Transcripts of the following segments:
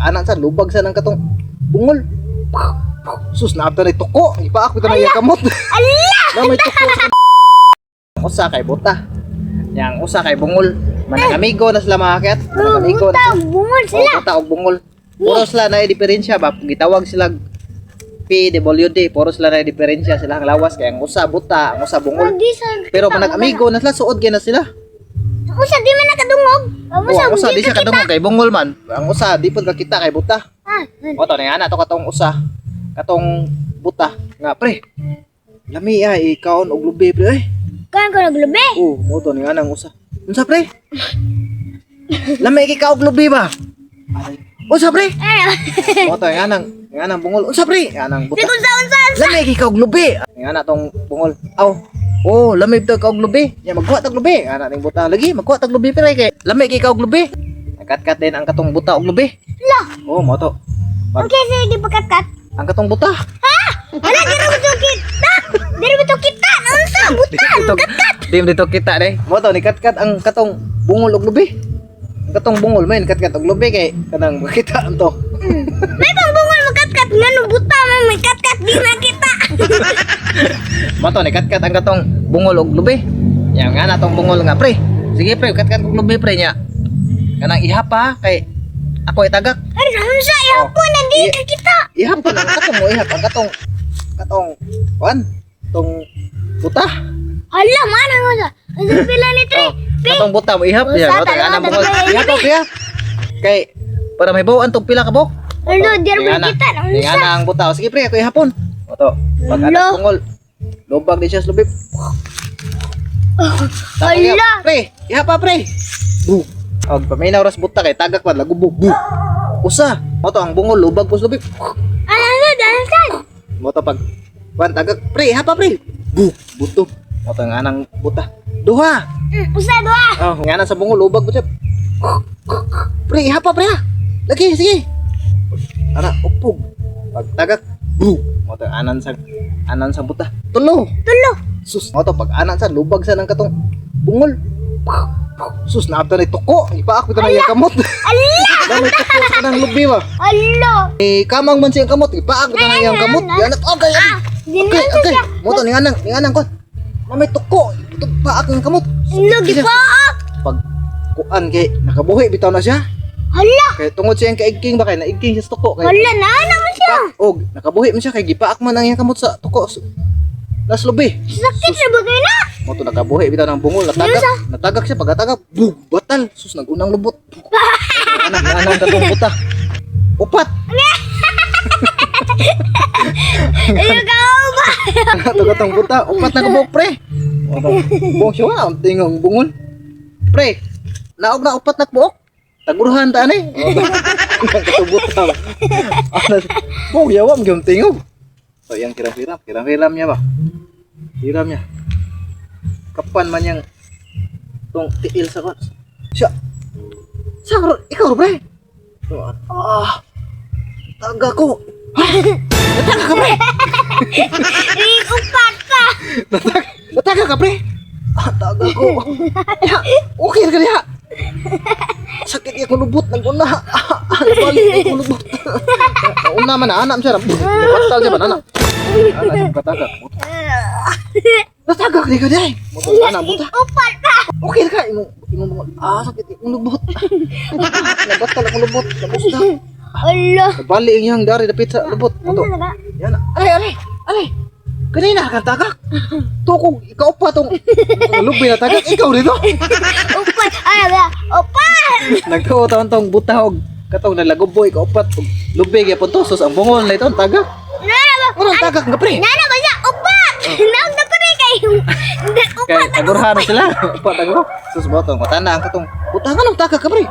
anak sa lubag sa ng katong bungol. Sus na after tuko, ipaak bitaw na iya kamot. Na may tuko sa usa kay buta. Yang usa kay bungol. Manang amigo na sila makakit. Manang amigo na sila. Bungol sila. Buta og bungol. Puro sila na diferensya ba? Gitawag sila PWD, puro sila na diferensya sila ang lawas kay ang usa buta, ang usa bungol. Pero manang amigo na sila suod gyud na sila. Usa di man nakadungog. Ang usa di siya kadungog kay bungol man. Ang usa di pud kakita kay buta. O to na ana to katong usa. Katong buta nga pre. Lami ay ikaon og lubi pre ay. Kan ko naglubi. Mo to ni ana ang usa. Unsa pre? Lami ikaw og lubi ba? Unsa pre? Mo to nga nang bungol. Unsa pre? Anang buta. Unsa. Lami ikaw og lubi. Nga na tong bungol. Aw. Oh, lamig to kag lubi. Ya magkuha tag lubi. Ana ning buta lagi, magkuha tag lubi pre kay lamig ikaw og lubi. Nagkat-kat din ang katong buta og lubi. La. Oh, mo to. Okay, sige pagkat-kat. Ang katong buta. Ha? Ala diri mo to kita. Diri mo to kita. Unsa buta? Kat-kat. Di mo dito kita dai. Mo to ni kat-kat ang katong bungol og lubi. Ang katong bungol man kat-kat og lubi kay kanang makita to. May pang bungol mo kat-kat ngano buta man may kat-kat di makita. Mo to ni kat-kat ang katong bungol og lubi. Yang nga na tong bungol nga pre. Sige pre, kat-kat og lubi pre nya. Kanang ihapa kay ako itagak. Ay, unsa ihapon nandi ka kita. Ihap pa lang katong mo ihap ang katong kuan tong buta. Hala man ang unsa. Unsa pila ni tre? Katong buta mo ihap diyan. Usa, Mo to dalawa, anang bungol. dalawa, Ihap pa kay para may bawaan tong pila ka bok. Hala diri mo kita Ning unsa. ana ang buta. Sige pre, ako ihapon. O to. Pag Hala. anak bungol. Lubag di siya sa lubib. Hala. Pre, ihap pa pre. Bu. Og paminaw ras buta kay tagak pa lagubog. Bu. Usa. Mo to ang bungol lubag pus lubib. Ano dansan? Mo to pag kuan tagak pre, ihap pa pre. Bu. Buto. Mo to ang anang buta. Duha. Usa dua. Oh, nga na sa bungol lubag po siya. Pre, ihap pa pre ha. Lagi, sige. Ana, upog. Pag tagak, bu. Mo to anan sa buta. Tulo. Sus, mo to pag anan sa lubag sa ng katong bungol. Sus, na after tuko, ipaak bitaw na iya kamot. Ala. Dami tuko sa nang lubi ba. Ala. Kamang man siyang kamot, ipaak bitaw na iyang kamot. Yan at okay. Okay. Mo to ni anang kon. May tuko, paak ng kamot. Lagi paak. Pag kuan kay nakabuhi bitaw na siya. Hala. Kay tungod siya kay igking ba kay naigking siya sa tuko kay. Hala na naman siya. Og nakabuhi man siya kay gipaak man ang iyang kamot sa tuko. Nas lubi. Sakit na bagay na. Mo to nakabuhi bitaw ng bungol natagak siya pagkatagak. Bug batal. Sus nagunang lubot. Anang katong buta. Upat. Ayaw ka ba? Ato katong buta. Upat na kabuk pre. Buong siya ang tingong bungol. Pre. Naog na upat na buok. Taguruhan ta ani. Katong buta. Buong yawam gyud tingog. So yang kiram-kiram niya ba? Hiram niya. Kapan man yang tong tiil sa kon. Siya. Sa ikaw pre. Taga ko. Nataga ka pre. Upat ka. Nataga ka pre. Taga ko. Ya, okay ka niya. Sakit ya kulubot naguna. Balik ko lubot. Una man anak siya. Pasal siya man anak. Anak kataga. Nataga ka niya. Mo anak buta. Upat ka. Okay ka imong sakit imong lubot. Nabatal ang lubot. Labos na. Ala. Balik yang dari dapit sa lubot. Moto. Yan. Ay. Kanina kang tagak. Tukog ikaw pa tong lubi na tagak ikaw dito. Upat. Ala. Upat. Nagtuo taon tong butahog katong nalaguboy ikaw upat lubi gyud punto sus ang bungol na ito tagak. Unang tagak nga pre. Nana ba siya? Upat. Naog na pre kayo. Kay Upat. agurhan na sila. Upat aguro. Sus botong matanda ang katong butangan ng tagak ka pre.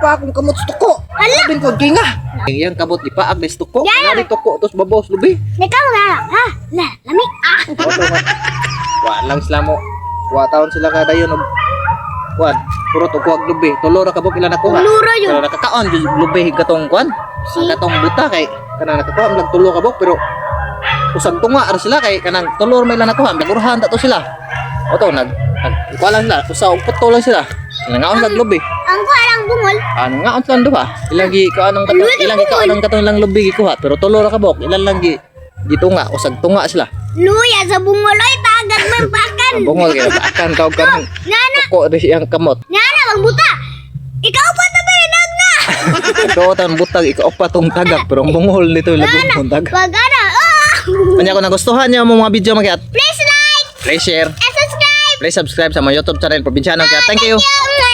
Pa akong kamot sa tuko. Labing ko ginga. Yang kabot di paag des tuko. Nari tuko tos babos lubi. Nikaw na. Ha? La, lami. Oto nga. Wa lang sila mo. Wa taon sila kada yun. Kuan, puro to kuwag lubi. Tulo ra kabok ila nakuha. Tulo ra yun. Pero nakakaon jud lubi katong kuan. Ang katong buta kay kanang nakakaon lang tulo kabok pero usag tunga ra sila kay kanang tulo ra may ila nakuha. Nagurhan ta to sila. Oto kuan lang sila. Usa og puto lang sila. Nangaon sa lubi. Ang ko alang bungol. Ano nga ang tando ba? Ilang gi ka anong katong lang lubi ko ha. Pero tulo ra ka bok. Ilan lang gitunga o sagtunga sila. Luya sa bungol oy tagad man pakan. Ang bungol kaya akan kau kan. Nana, Ko di siyang kamot. nana magbuta. Ikaw pa ta benag na. Ikaw tan butag ikaw pa tong tagak pero ang bungol nito lagun tong tagak. Wag ana. Kanya ko nagustuhan niyo mo mga video magyat. Please like Please share. and subscribe. Please subscribe sa my YouTube channel Probinsyano kaya thank you. Thank you.